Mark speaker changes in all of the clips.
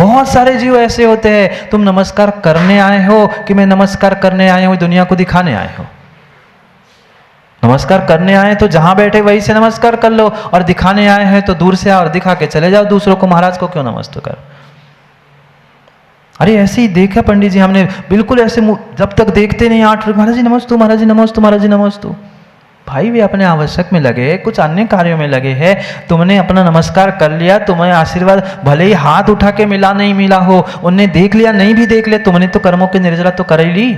Speaker 1: बहुत सारे जीव ऐसे होते हैं, तुम नमस्कार करने आए हो कि मैं नमस्कार करने आए हूं दुनिया को दिखाने आए हो? नमस्कार करने आए तो जहां बैठे वहीं से नमस्कार कर लो, और दिखाने आए हैं तो दूर से आओ और दिखा के चले जाओ दूसरों को, महाराज को क्यों नमस्ते कर? अरे ऐसे ही देखा पंडित जी हमने, बिल्कुल ऐसे जब तक देखते नहीं 8 महाराज जी नमस्तु, महाराज जी नमस्तु, महाराज जी नमस्तु। भाई वे अपने आवश्यक में लगे, कुछ अन्य कार्यों में लगे हैं, तुमने अपना नमस्कार कर लिया, तुम्हें आशीर्वाद भले ही हाथ उठा के मिला नहीं मिला हो, उनने देख लिया नहीं भी देख लिया, तुमने तो कर्मों की निर्जला तो कर ही ली।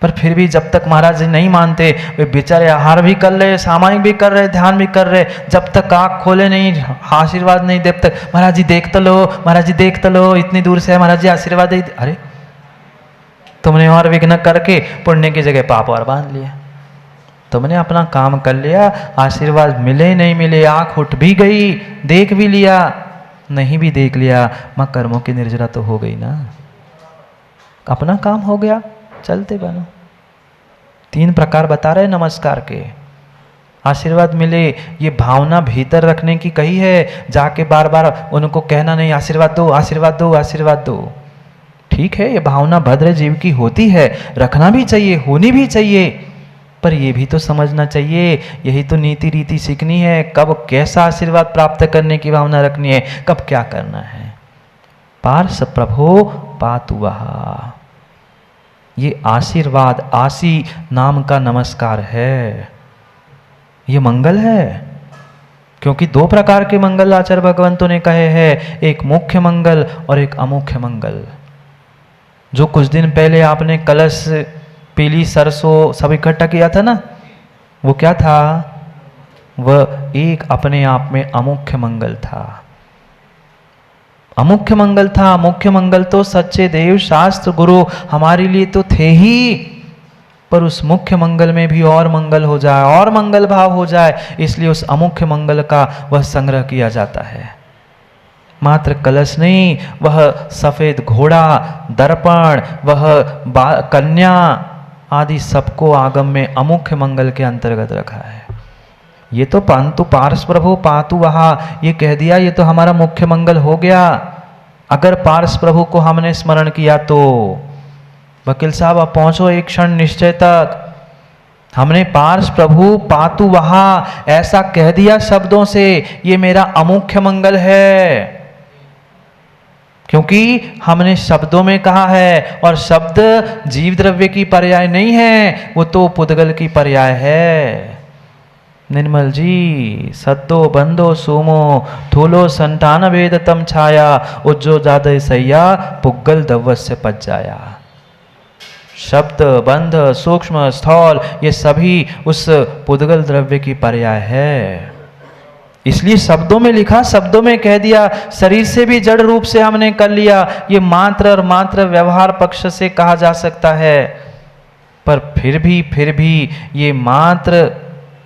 Speaker 1: पर फिर भी जब तक महाराज जी नहीं मानते, वे बेचारे आहार भी कर रहे, सामायिक भी कर रहे, ध्यान भी कर रहे, जब तक आँख खोले नहीं, आशीर्वाद नहीं दे, तक महाराज जी देख तो लो, महाराज जी देख तो लो, इतनी दूर से है महाराज जी आशीर्वाद दे। अरे तुमने और विघ्न करके पुण्य की जगह पाप और बांध लिया। तुमने अपना काम कर लिया, आशीर्वाद मिले नहीं मिले, आँख उठ भी गई, देख भी लिया, नहीं भी देख लिया, माँ कर्मों की निर्जरा तो हो गई ना, अपना काम हो गया, चलते बनो। 3 प्रकार बता रहे नमस्कार के। आशीर्वाद मिले, ये भावना भीतर रखने की कही है, जाके बार बार उनको कहना नहीं आशीर्वाद दो, आशीर्वाद दो, आशीर्वाद दो। ठीक है, ये भावना भद्र जीव की होती है, रखना भी चाहिए, होनी भी चाहिए, पर ये भी तो समझना चाहिए, यही तो नीति रीति सीखनी है, कब कैसा आशीर्वाद प्राप्त करने की भावना रखनी है, कब क्या करना है। पार्श प्रभो पातु वहा, ये आशीर्वाद आसी नाम का नमस्कार है, ये मंगल है। क्योंकि 2 प्रकार के मंगल आचार्य भगवंतों ने कहे हैं, एक मुख्य मंगल और एक अमुख्य मंगल। जो कुछ दिन पहले आपने कलश, पीली सरसों सब इकट्ठा किया था ना, वो क्या था? वह एक अपने आप में अमुख्य मंगल था। अमुख्य मंगल था, मुख्य मंगल तो सच्चे देव शास्त्र गुरु हमारे लिए तो थे ही, पर उस मुख्य मंगल में भी और मंगल हो जाए, और मंगल भाव हो जाए, इसलिए उस अमुख्य मंगल का वह संग्रह किया जाता है। मात्र कलश नहीं, वह सफेद घोड़ा, दर्पण, वह कन्या आदि सबको आगम में अमुख्य मंगल के अंतर्गत रखा है। ये तो पांतु पार्श प्रभु पातु वहा, ये कह दिया, ये तो हमारा मुख्य मंगल हो गया। अगर पार्श प्रभु को हमने स्मरण किया तो वकील साहब आप पहुंचो एक क्षण निश्चय तक, हमने पार्श प्रभु पातु वहा ऐसा कह दिया शब्दों से, ये मेरा अमुख्य मंगल है, क्योंकि हमने शब्दों में कहा है, और शब्द जीव द्रव्य की पर्याय नहीं है, वो तो पुद्गल की पर्याय है। निर्मल जी सद्दो बंदो सोमो थूलो संतान वेद तम छाया, उज्जो जादय सैया पुग्गल दव्वस्य पच जाया। शब्द, बंध, सूक्ष्म, स्थूल, ये सभी उस पुद्गल द्रव्य की पर्याय है। इसलिए शब्दों में लिखा, शब्दों में कह दिया, शरीर से भी जड़ रूप से हमने कर लिया, ये मात्र और मात्र व्यवहार पक्ष से कहा जा सकता है, पर फिर भी ये मात्र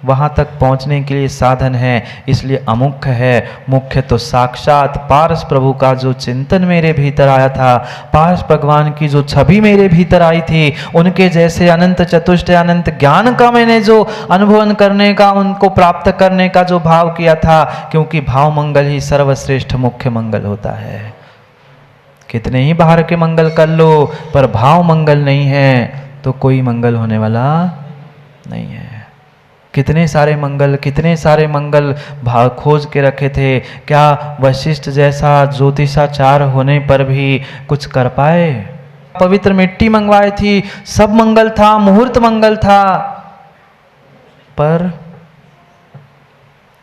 Speaker 1: वहाँ तक पहुँचने के लिए साधन है, इसलिए अमुख्य है। मुख्य तो साक्षात पार्श प्रभु का जो चिंतन मेरे भीतर आया था, पार्श भगवान की जो छवि मेरे भीतर आई थी, उनके जैसे अनंत चतुष्ट अनंत ज्ञान का मैंने जो अनुभवन करने का, उनको प्राप्त करने का जो भाव किया था, क्योंकि भाव मंगल ही सर्वश्रेष्ठ मुख्य मंगल होता है। कितने ही बाहर के मंगल कर लो, पर भाव मंगल नहीं है तो कोई मंगल होने वाला नहीं है। कितने सारे मंगल भाव खोज के रखे थे, क्या वशिष्ठ जैसा ज्योतिषाचार होने पर भी कुछ कर पाए? पवित्र मिट्टी मंगवाई थी, सब मंगल था, मुहूर्त मंगल था, पर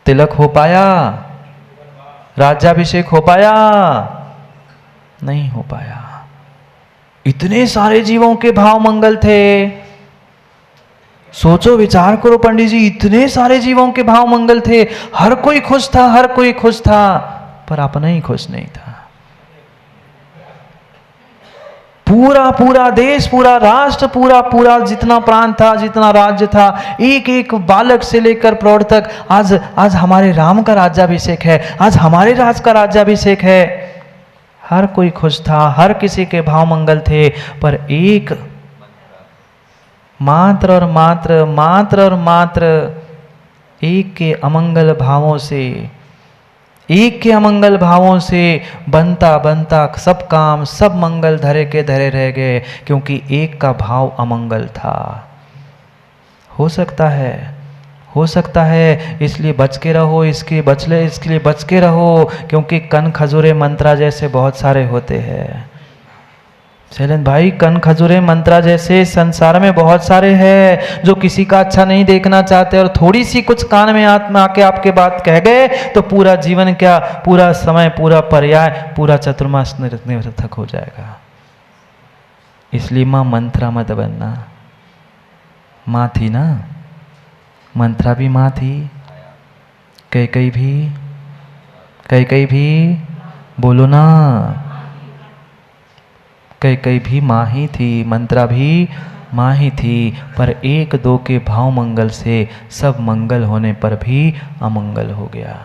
Speaker 1: तिलक हो पाया, राज्याभिषेक हो पाया? नहीं हो पाया। इतने सारे जीवों के भाव मंगल थे, सोचो विचार करो पंडित जी, इतने सारे जीवों के भाव मंगल थे, हर कोई खुश था, हर कोई खुश था, पर अपना ही खुश नहीं था। पूरा देश, पूरा राष्ट्र, पूरा जितना प्रांत था, जितना राज्य था, एक एक बालक से लेकर प्रौढ़ तक, आज हमारे राम का राज्याभिषेक है, आज हमारे राज का राज्याभिषेक है। हर कोई खुश था, हर किसी के भाव मंगल थे, पर एक मात्र और मात्र एक के अमंगल भावों से, एक के अमंगल भावों से बनता बनता सब काम सब मंगल धरे के धरे रह गए, क्योंकि एक का भाव अमंगल था। हो सकता है, इसलिए बच के रहो, इसके लिए बच के रहो, क्योंकि कन खजूरे मंत्रा जैसे बहुत सारे होते हैं। शैलेंद्र भाई, कन खजूरे मंत्रा जैसे संसार में बहुत सारे हैं जो किसी का अच्छा नहीं देखना चाहते, और थोड़ी सी कुछ कान में आत्मा आके आपके बात कह गए तो पूरा जीवन क्या, पूरा समय, पूरा पर्याय, पूरा चतुर्मास निरर्थक हो जाएगा। इसलिए मां मंत्रा मत बनना। मां थी ना, मंत्रा भी मां थी, कैकई भी बोलो ना, कैकई भी मां ही थी, मंत्रा भी मां ही थी, पर एक दो के भाव मंगल से सब मंगल होने पर भी अमंगल हो गया।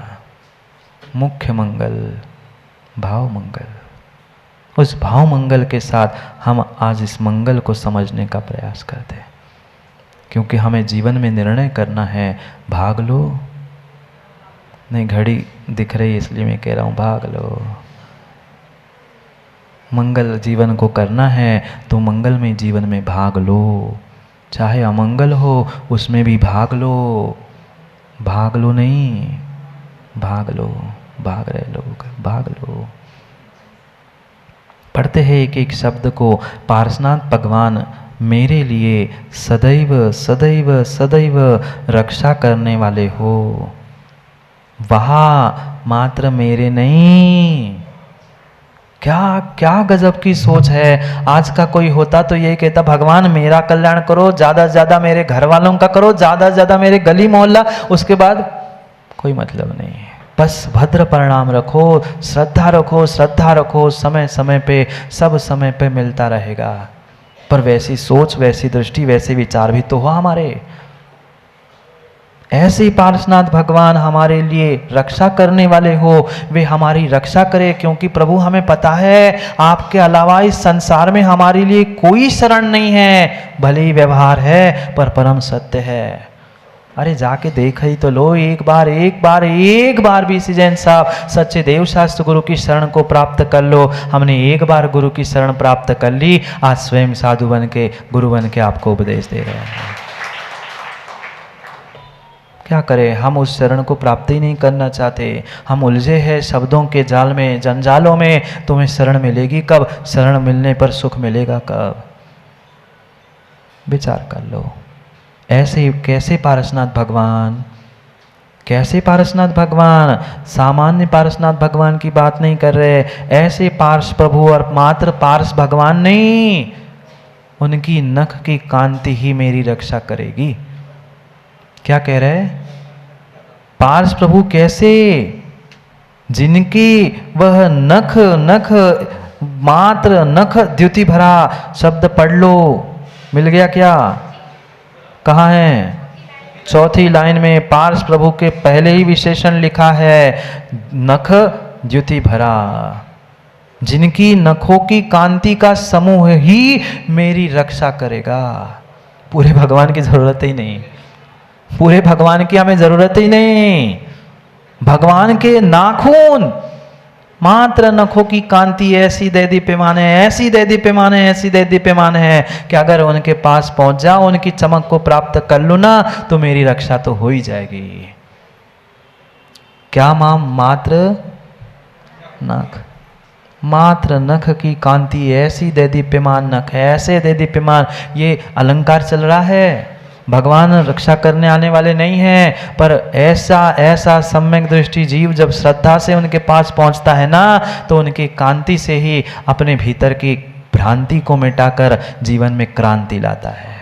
Speaker 1: मुख्य मंगल, भाव मंगल, उस भाव मंगल के साथ हम आज इस मंगल को समझने का प्रयास करते हैं, क्योंकि हमें जीवन में निर्णय करना है। भाग लो, नहीं घड़ी दिख रही इसलिए मैं कह रहा हूँ, भाग लो। मंगल जीवन को करना है तो मंगल में जीवन में भाग लो, चाहे अमंगल हो उसमें भी भाग लो। भाग लो नहीं, भाग लो, भाग रहे लोग, भाग लो। पढ़ते हैं एक एक शब्द को। पार्श्वनाथ भगवान मेरे लिए सदैव सदैव सदैव रक्षा करने वाले हो, वहाँ मात्र मेरे नहीं। क्या क्या गजब की सोच है। आज का कोई होता तो यही कहता, भगवान मेरा कल्याण करो, ज़्यादा से ज़्यादा मेरे घर वालों का करो, ज़्यादा से ज़्यादा मेरे गली मोहल्ला, उसके बाद कोई मतलब नहीं। बस भद्र परिणाम रखो, श्रद्धा रखो, श्रद्धा रखो, समय समय पे, सब समय पे मिलता रहेगा। पर वैसी सोच, वैसी दृष्टि, वैसे विचार भी तो हो हमारे। ऐसे ही पार्श्वनाथ भगवान हमारे लिए रक्षा करने वाले हो, वे हमारी रक्षा करे, क्योंकि प्रभु हमें पता है आपके अलावा इस संसार में हमारे लिए कोई शरण नहीं है। भले ही व्यवहार है पर परम सत्य है। अरे जाके देख ही तो लो एक बार भी सीजन साहब सच्चे देव शास्त्र गुरु की शरण को प्राप्त कर लो। हमने एक बार गुरु की शरण प्राप्त कर ली, आज स्वयं साधु बन के, गुरु बन के आपको उपदेश दे रहे हैं। क्या करें, हम उस शरण को प्राप्त ही नहीं करना चाहते। हम उलझे हैं शब्दों के जाल में, जंजालों में। तुम्हें शरण मिलेगी कब? शरण मिलने पर सुख मिलेगा कब? विचार कर लो। ऐसे कैसे पार्श्वनाथ भगवान, सामान्य पार्श्वनाथ भगवान की बात नहीं कर रहे, ऐसे पार्श्व प्रभु और मात्र पार्श्व भगवान नहीं, उनकी नख की कांति ही मेरी रक्षा करेगी। क्या कह रहे? पार्श्व प्रभु कैसे? जिनकी वह नख मात्र नख द्युति भरा शब्द पढ़ लो, मिल गया क्या? कहाँ है? चौथी लाइन में पार्श्व प्रभु के पहले ही विशेषण लिखा है, नख द्युति भरा। जिनकी नखों की कांति का समूह ही मेरी रक्षा करेगा। पूरे भगवान की जरूरत ही नहीं, पूरे भगवान की हमें जरूरत ही नहीं। भगवान के नाखून, मात्र नखों की कांति ऐसी दे दीप्यमान है कि अगर उनके पास पहुंच जाओ, उनकी चमक को प्राप्त कर लो ना, तो मेरी रक्षा तो हो ही जाएगी। क्या मात्र नख की कांति ऐसी दे दीप्यमान नख है, ऐसे दे दीप्यमान। ये अलंकार चल रहा है, भगवान रक्षा करने आने वाले नहीं हैं, पर ऐसा सम्यक दृष्टि जीव जब श्रद्धा से उनके पास पहुंचता है ना, तो उनकी कांति से ही अपने भीतर की भ्रांति को मिटाकर जीवन में क्रांति लाता है।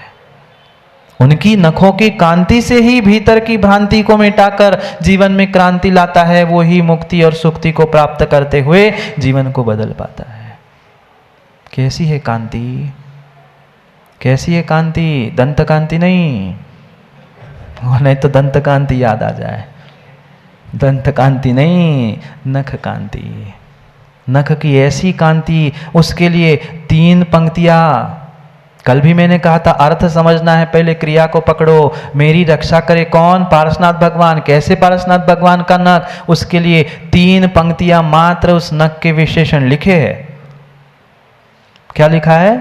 Speaker 1: उनकी नखों की कांति से ही भीतर की भ्रांति को मिटाकर जीवन में क्रांति लाता है। वो ही मुक्ति और सुक्ति को प्राप्त करते हुए जीवन को बदल पाता है। कैसी है कांति? कैसी है कांति? दंत कांति नहीं, और नहीं तो दंत कांति याद आ जाए। दंत कांति नहीं, नख कांति। नख की ऐसी कांति, उसके लिए 3 पंक्तियां कल भी मैंने कहा था अर्थ समझना है, पहले क्रिया को पकड़ो। मेरी रक्षा करे कौन? पारसनाथ भगवान। कैसे पारसनाथ भगवान का नख? उसके लिए 3 पंक्तियां मात्र उस नख के विशेषण लिखे हैं। क्या लिखा है?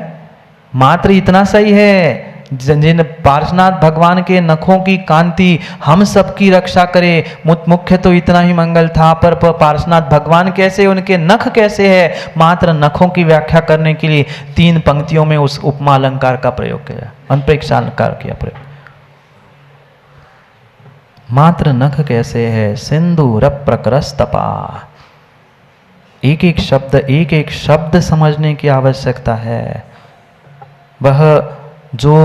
Speaker 1: मात्र इतना सही है, जिन पार्श्वनाथ भगवान के नखों की कांति हम सबकी रक्षा करे। मुख्य तो इतना ही मंगल था, पर पार्श्वनाथ भगवान कैसे, उनके नख कैसे है, मात्र नखों की व्याख्या करने के लिए 3 पंक्तियों में उस उपमा अलंकार का प्रयोग किया, अनपेक्षा अलंकार किया प्रयोग। मात्र नख कैसे है? सिंदूर प्रकरस्तपा। एक एक शब्द समझने की आवश्यकता है। वह जो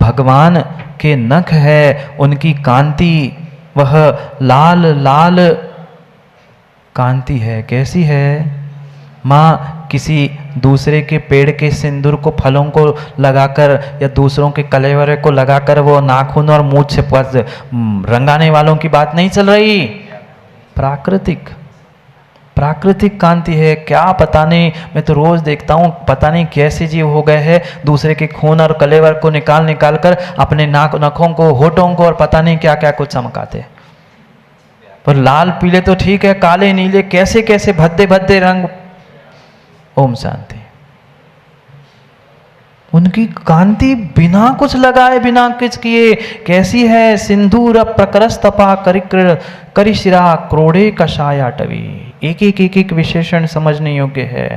Speaker 1: भगवान के नख है, उनकी कांति, वह लाल लाल कांति है। कैसी है? माँ किसी दूसरे के पेड़ के सिंदूर को, फलों को लगाकर या दूसरों के कलेवरे को लगाकर वो नाखून और मूंछ से रंगाने वालों की बात नहीं चल रही। प्राकृतिक कांति है। क्या पता नहीं, मैं तो रोज देखता हूँ, पता नहीं कैसे जीव हो गए हैं, दूसरे के खून और कलेवर को निकाल कर अपने नखों को, होठों को और पता नहीं क्या क्या कुछ चमकाते। पर लाल पीले तो ठीक है, काले नीले कैसे कैसे भद्दे भद्दे रंग। ओम शांति। उनकी कांति बिना कुछ लगाए, बिना कुछ किए कैसी है? सिंधूर प्रकरस्तपा करिशिरा क्रोड़े कषायाटवी। एक विशेषण समझने योग्य है।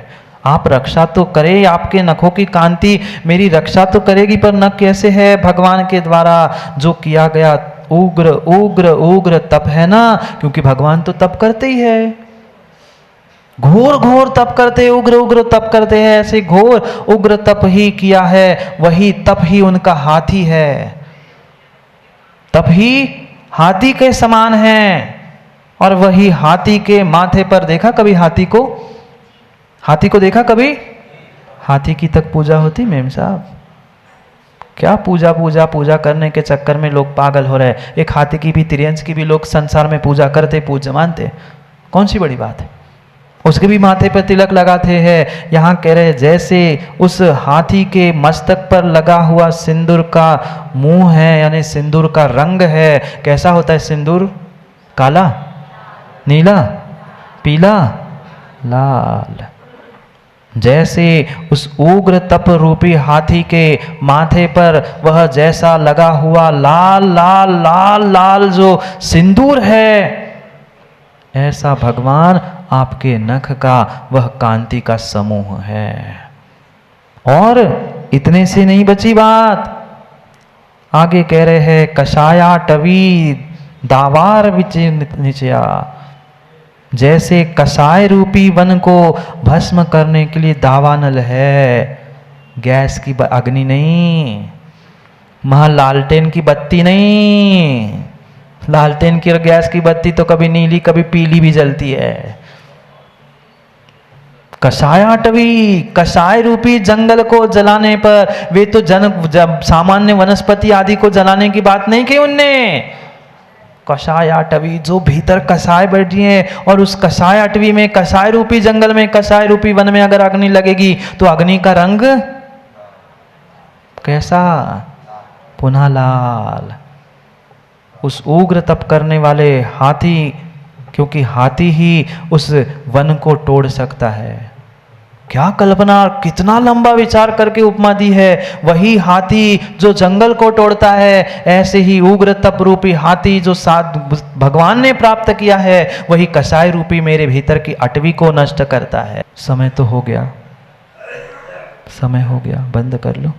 Speaker 1: आप रक्षा तो करे, आपके नखों की कांति मेरी रक्षा तो करेगी, पर नख कैसे है? भगवान के द्वारा जो किया गया उग्र उग्र उग्र तप है ना, क्योंकि भगवान तो तप करते ही है, घोर घोर तप करते, उग्र उग्र तप करते हैं। ऐसे घोर उग्र तप ही किया है, वही तप ही उनका हाथी है, तप ही हाथी के समान है। और वही हाथी के माथे पर देखा कभी हाथी को देखा कभी? हाथी की तक पूजा होती मेम साहब? क्या पूजा करने के चक्कर में लोग पागल हो रहे हैं। एक हाथी की भी, तिर्यंश की भी लोग संसार में पूजा करते, पूज्य मानते, कौन सी बड़ी बात है? उसके भी माथे पर तिलक लगाते हैं। यहाँ कह रहे जैसे उस हाथी के मस्तक पर लगा हुआ सिंदूर का मुंह है, यानी सिंदूर का रंग है। कैसा होता है सिंदूर? काला, नीला, पीला, लाल। जैसे उस उग्र तप रूपी हाथी के माथे पर वह जैसा लगा हुआ लाल लाल लाल लाल जो सिंदूर है, ऐसा भगवान आपके नख का वह कांति का समूह है। और इतने से नहीं बची बात, आगे कह रहे हैं कषाया टवी दावार निचया। जैसे कषाय रूपी वन को भस्म करने के लिए दावानल है, गैस की अग्नि नहीं, महा लालटेन की बत्ती नहीं। लालटेन की और गैस की बत्ती तो कभी नीली कभी पीली भी जलती है। कषायाटवी, कषाय रूपी जंगल को जलाने पर, वे तो सामान्य वनस्पति आदि को जलाने की बात नहीं की उनने। कषायाटवी, जो भीतर कषाय बैठी है, और उस कषायाटवी में, कषाय रूपी जंगल में, कषाय रूपी वन में अगर अग्नि लगेगी तो अग्नि का रंग कैसा? पुनः लाल। उस उग्र तप करने वाले हाथी, क्योंकि हाथी ही उस वन को तोड़ सकता है। क्या कल्पना, कितना लंबा विचार करके उपमा दी है। वही हाथी जो जंगल को तोड़ता है, ऐसे ही उग्र तप रूपी हाथी जो साथ भगवान ने प्राप्त किया है, वही कषाय रूपी मेरे भीतर की अटवी को नष्ट करता है। समय तो हो गया, समय हो गया, बंद कर लो।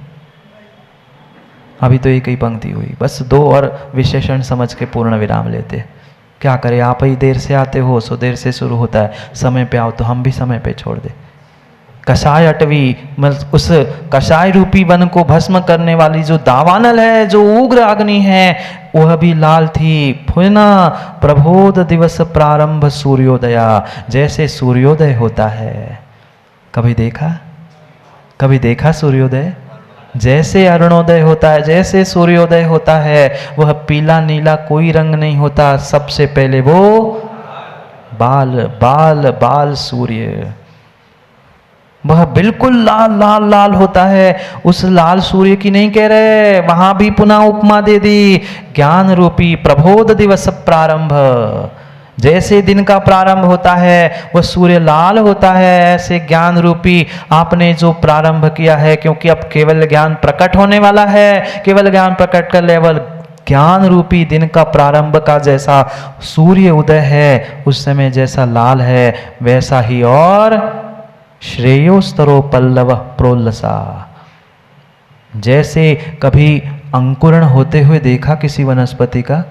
Speaker 1: अभी तो एक ही पंक्ति हुई, बस 2 और विशेषण समझ के पूर्ण विराम लेते। क्या करें, आप ही देर से आते हो, सो देर से शुरू होता है। समय पे आओ तो हम भी समय पे छोड़ दे। कषाय अटवी, उस कषाय रूपी वन को भस्म करने वाली जो दावानल है, जो उग्र अग्नि है, वह भी लाल थी। पुनः प्रबोध दिवस प्रारंभ सूर्योदया। जैसे सूर्योदय होता है, कभी देखा सूर्योदय? जैसे अरुणोदय होता है, जैसे सूर्योदय होता है, वह पीला नीला कोई रंग नहीं होता। सबसे पहले वो बाल बाल बाल सूर्य, वह बिल्कुल लाल लाल लाल होता है। उस लाल सूर्य की नहीं कह रहे, वहां भी पुनः उपमा दे दी, ज्ञान रूपी प्रबोध दिवस प्रारंभ। जैसे दिन का प्रारंभ होता है वह सूर्य लाल होता है, ऐसे ज्ञान रूपी आपने जो प्रारंभ किया है, क्योंकि अब केवल ज्ञान प्रकट होने वाला है, केवल ज्ञान प्रकट कर लेवल ज्ञान रूपी दिन का प्रारंभ का जैसा सूर्य उदय है उस समय जैसा लाल है, वैसा ही और श्रेयोस्तरो पल्लव प्रोल्लसा। जैसे कभी अंकुरण होते हुए देखा किसी वनस्पति का,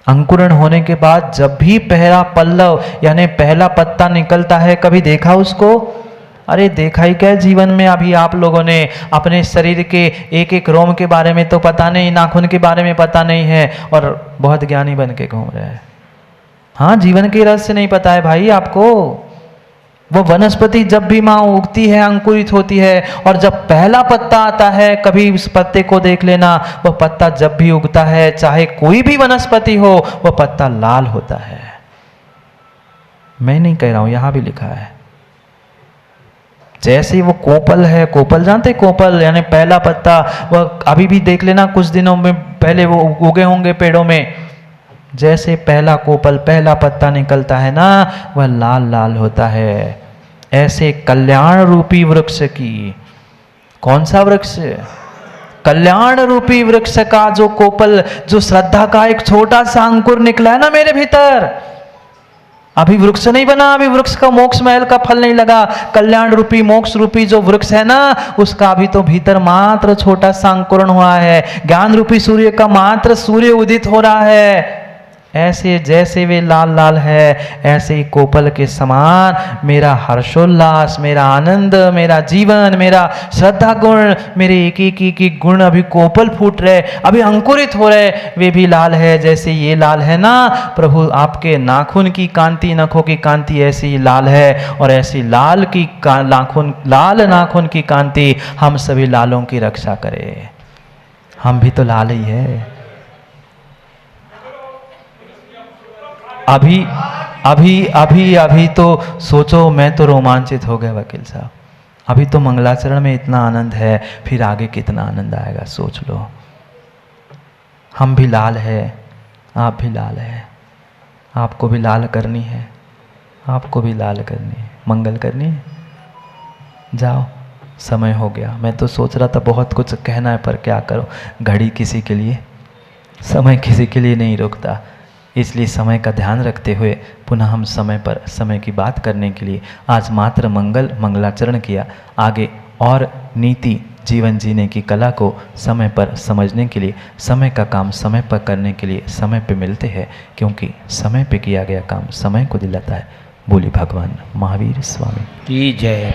Speaker 1: अंकुरण होने के बाद जब भी पहला पल्लव यानी पहला पत्ता निकलता है, कभी देखा उसको? अरे देखा ही क्या जीवन में। अभी आप लोगों ने अपने शरीर के एक एक रोम के बारे में तो पता नहीं, नाखून के बारे में पता नहीं है, और बहुत ज्ञानी बन के घूम रहे हैं। हाँ, जीवन के रहस्य नहीं पता है भाई आपको। वो वनस्पति जब भी माँ उगती है, अंकुरित होती है, और जब पहला पत्ता आता है, कभी उस पत्ते को देख लेना, वह पत्ता जब भी उगता है, चाहे कोई भी वनस्पति हो, वह पत्ता लाल होता है। मैं नहीं कह रहा हूं, यहां भी लिखा है। जैसे वो कोपल है, कोपल जानते कोपल यानी पहला पत्ता, वह अभी भी देख लेना, कुछ दिनों में पहले वो उगे होंगे पेड़ों में। जैसे पहला कोपल पहला पत्ता निकलता है ना, वह लाल लाल होता है। ऐसे कल्याण रूपी वृक्ष की, कौन सा वृक्ष? कल्याण रूपी वृक्ष का जो कोपल, जो श्रद्धा का एक छोटा सा अंकुर निकला है ना मेरे भीतर, अभी वृक्ष नहीं बना, अभी वृक्ष का मोक्ष महल का फल नहीं लगा। कल्याण रूपी मोक्ष रूपी जो वृक्ष है ना, उसका अभी तो भीतर मात्र छोटा सा अंकुरण हुआ है। ज्ञान रूपी सूर्य का मात्र सूर्य उदित हो रहा है। ऐसे जैसे वे लाल लाल है, ऐसे ही कोपल के समान मेरा हर्षोल्लास, मेरा आनंद, मेरा जीवन, मेरा श्रद्धा गुण, मेरे एक एक गुण अभी कोपल फूट रहे, अभी अंकुरित हो रहे, वे भी लाल है। जैसे ये लाल है ना प्रभु, आपके नाखून की कांति, नखों की कांति ऐसी ही लाल है, और ऐसी लाल की नाखून, लाल नाखून की कांति हम सभी लालों की रक्षा करे। हम भी तो लाल ही है। अभी अभी अभी अभी तो सोचो, मैं तो रोमांचित हो गया वकील साहब। अभी तो मंगलाचरण में इतना आनंद है, फिर आगे कितना आनंद आएगा सोच लो। हम भी लाल है, आप भी लाल है, आपको भी लाल करनी है, आपको भी लाल करनी है, मंगल करनी है। जाओ, समय हो गया। मैं तो सोच रहा था बहुत कुछ कहना है, पर क्या करो, घड़ी किसी के लिए, समय किसी के लिए नहीं रुकता। इसलिए समय का ध्यान रखते हुए पुनः हम समय पर समय की बात करने के लिए आज मात्र मंगलाचरण किया। आगे और नीति, जीवन जीने की कला को समय पर समझने के लिए, समय का काम समय पर करने के लिए समय पे मिलते हैं, क्योंकि समय पे किया गया काम समय को दिलाता है। बोली भगवान महावीर स्वामी की जय।